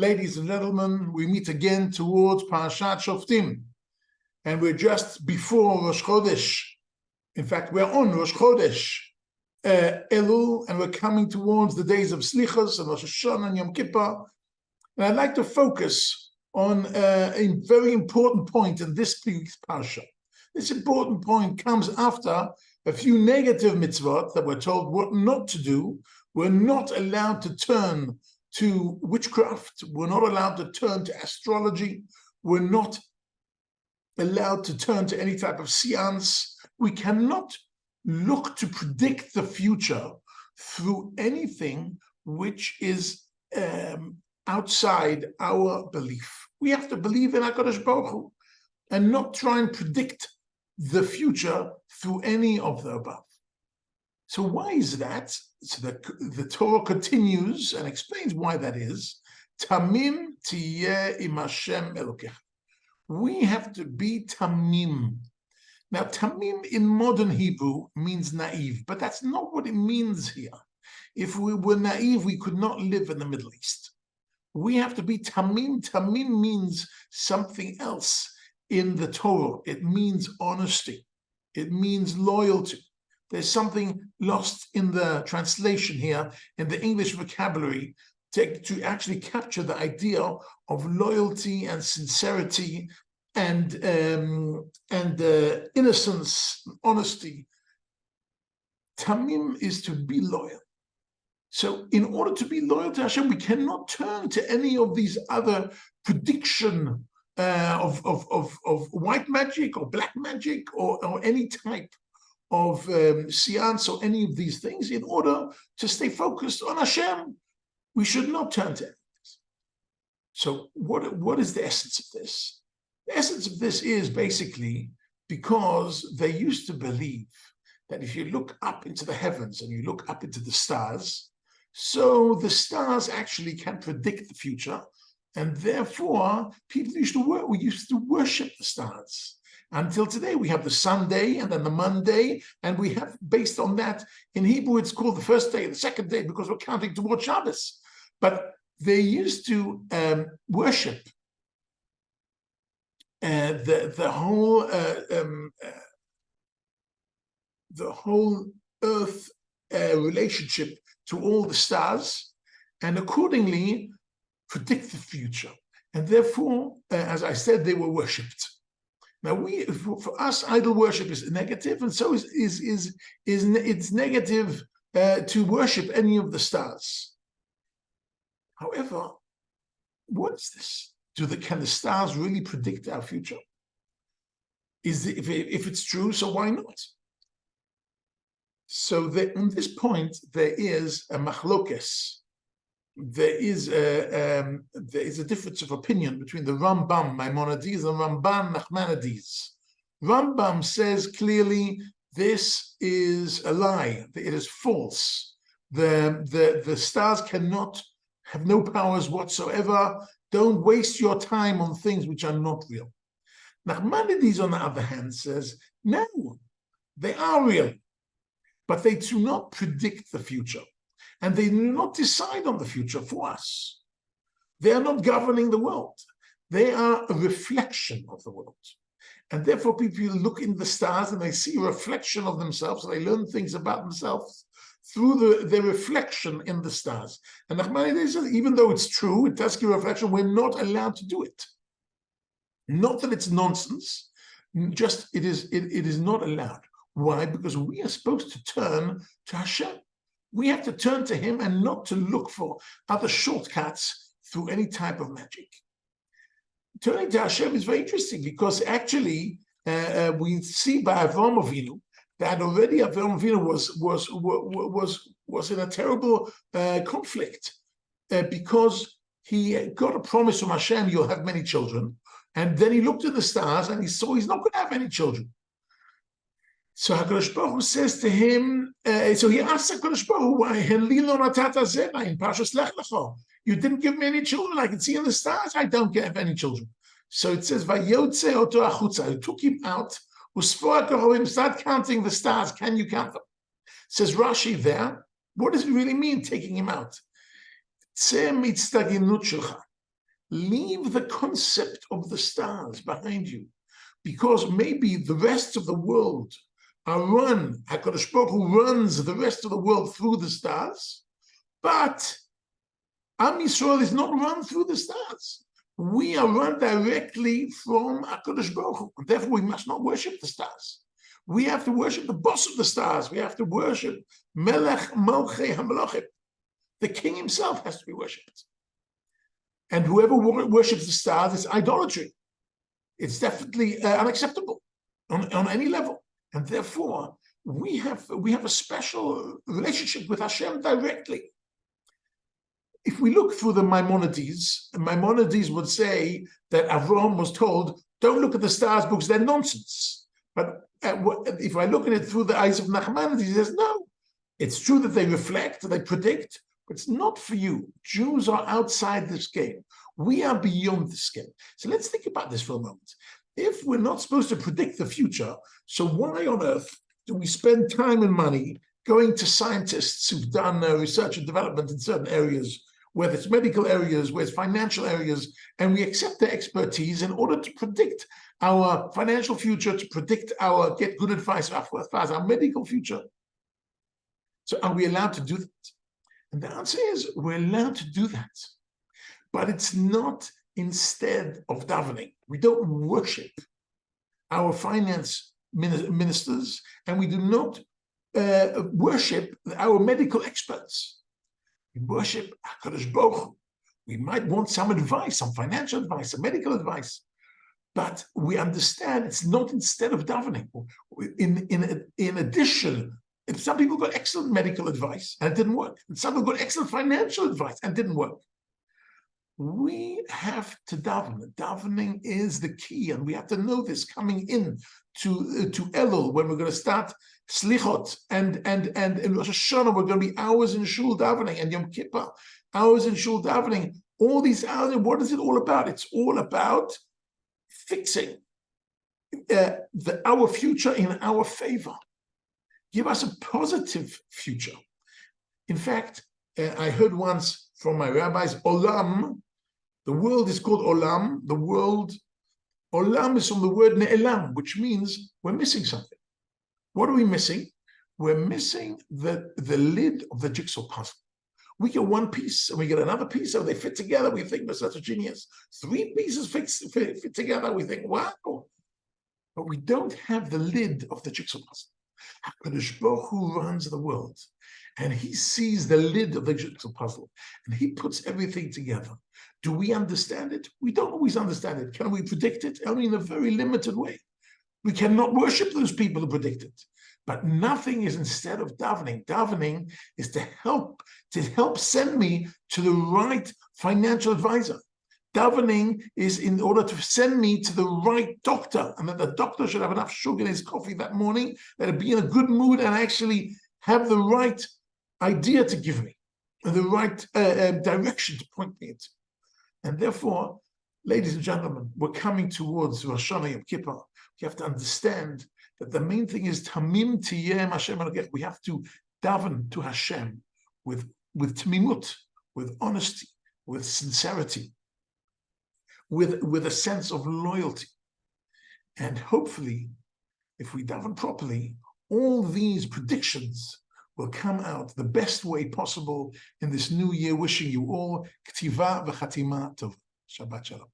Ladies and gentlemen, we meet again towards Parashat Shoftim, and we're just before Rosh Chodesh. In fact, we're on Rosh Chodesh Elul, and we're coming towards the days of Slichos and Rosh Hashanah and Yom Kippur. And I'd like to focus on a very important point in this week's Parasha. This important point comes after a few negative mitzvot that we're told what not to do. We're not allowed to turn to witchcraft. We're not allowed to turn to astrology. We're not allowed to turn to any type of seance. We cannot look to predict the future through anything which is outside our belief. We have to believe in HaKadosh Baruch Hu and not try and predict the future through any of the above. So why is that? So the Torah continues and explains why that is. Tamim tiyeh im Hashem Elokecha. We have to be tamim. Now, tamim in modern Hebrew means naive, but that's not what it means here. If we were naive, we could not live in the Middle East. We have to be tamim. Tamim means something else in the Torah. It means honesty. It means loyalty. There's something lost in the translation here, in the English vocabulary, to actually capture the idea of loyalty and sincerity and innocence, honesty. Tamim is to be loyal. So in order to be loyal to Hashem, we cannot turn to any of these other prediction of white magic or black magic or any type of seance or any of these things. In order to stay focused on Hashem, we should not turn to enemies. So what is the essence of this? The essence of this is basically because they used to believe that if you look up into the heavens and you look up into the stars, so the stars actually can predict the future, and therefore people used to worship the stars. Until today, we have the Sunday and then the Monday, and we have, based on that, in Hebrew, it's called the first day and the second day because we're counting towards Shabbos. But they used to worship the whole earth relationship to all the stars, and accordingly predict the future. And therefore, as I said, they were worshipped. Now, for us, idol worship is negative, and so it's negative to worship any of the stars. However, what is this? Can the stars really predict our future? If it's true, so why not? So on this point, there is a machlokes. There is a difference of opinion between the Rambam Maimonides and Ramban Nachmanides. Rambam says clearly this is a lie. It is false. The stars cannot have no powers whatsoever. Don't waste your time on things which are not real. Nachmanides, on the other hand, says no, they are real, but they do not predict the future. And they do not decide on the future for us. They are not governing the world. They are a reflection of the world. And therefore, people look in the stars and they see a reflection of themselves. They learn things about themselves through their reflection in the stars. And Nachmanides says, even though it's true, it does give a reflection, we're not allowed to do it. Not that it's nonsense, just it is not allowed. Why? Because we are supposed to turn to Hashem. We have to turn to him and not to look for other shortcuts through any type of magic. Turning to Hashem is very interesting because actually we see by Avraham Avinu that already Avraham Avinu was in a terrible conflict because he got a promise from Hashem, you'll have many children, and then he looked at the stars and he saw he's not going to have any children. So HaKadosh Baruch Hu says to him, so he asks HaKadosh Baruch Hu, why in Parashat Lech Lecha? You didn't give me any children. I can see in the stars I don't have any children. So it says, Vayotze oto achutza. He took him out. Start counting the stars. Can you count them? Says Rashi there, what does it really mean, taking him out? Leave the concept of the stars behind you, because maybe the rest of the world are run, HaKadosh Baruch Hu runs the rest of the world through the stars, but Am Yisrael is not run through the stars. We are run directly from HaKadosh Baruch Hu. Therefore, we must not worship the stars. We have to worship the boss of the stars. We have to worship Melech Malchei HaMelachim. The king himself has to be worshipped. And whoever worships the stars is idolatry. It's definitely unacceptable on any level. And therefore, we have a special relationship with Hashem directly. If we look through the Maimonides would say that Avraham was told, don't look at the stars because they're nonsense. But if I look at it through the eyes of Nachmanides, he says, no, it's true that they reflect, they predict, but it's not for you. Jews are outside this game. We are beyond this game. So let's think about this for a moment. If we're not supposed to predict the future, so why on earth do we spend time and money going to scientists who've done research and development in certain areas, whether it's medical areas, whether it's financial areas, and we accept their expertise in order to predict our financial future, to predict get good advice as far as our medical future? So are we allowed to do that? And the answer is we're allowed to do that. But it's not instead of davening. We don't worship our finance ministers, and we do not worship our medical experts. We worship HaKadosh Baruch Hu. We might want some advice, some financial advice, some medical advice, but we understand it's not instead of davening. In addition, some people got excellent medical advice and it didn't work. And some people got excellent financial advice and it didn't work. We have to daven. Davening is the key, and we have to know this coming in to Elul, when we're going to start Slichot, and in Rosh Hashanah we're going to be hours in Shul davening, and Yom Kippur, hours in Shul davening. All these hours, what is it all about? It's all about fixing our future in our favor. Give us a positive future. In fact, I heard once from my rabbis, Olam, the world is called Olam. The world, Olam is from the word Ne'elam, which means we're missing something. What are we missing? We're missing the lid of the jigsaw puzzle. We get one piece and we get another piece, and they fit together. We think we're such a genius. 3 pieces fit together. We think, wow. But we don't have the lid of the jigsaw puzzle. HaKadosh Baruch Hu runs the world, and he sees the lid of the jigsaw puzzle, and he puts everything together. Do we understand it? We don't always understand it. Can we predict it? Only in a very limited way. We cannot worship those people who predict it. But nothing is instead of davening. Davening is to help send me to the right financial advisor. Davening is in order to send me to the right doctor, and that the doctor should have enough sugar in his coffee that morning, that it be in a good mood and actually have the right idea to give me, and the right direction to point me into. And therefore, ladies and gentlemen, we're coming towards Rosh Hashanah Yom Kippur. You have to understand that the main thing is Tamim Tiyem Hashem Elokech. We have to daven to Hashem with tamimut, with honesty, with sincerity, with a sense of loyalty. And hopefully, if we daven properly, all these predictions will come out the best way possible in this new year. Wishing you all K'tiva v'chatima tov. Shabbat shalom.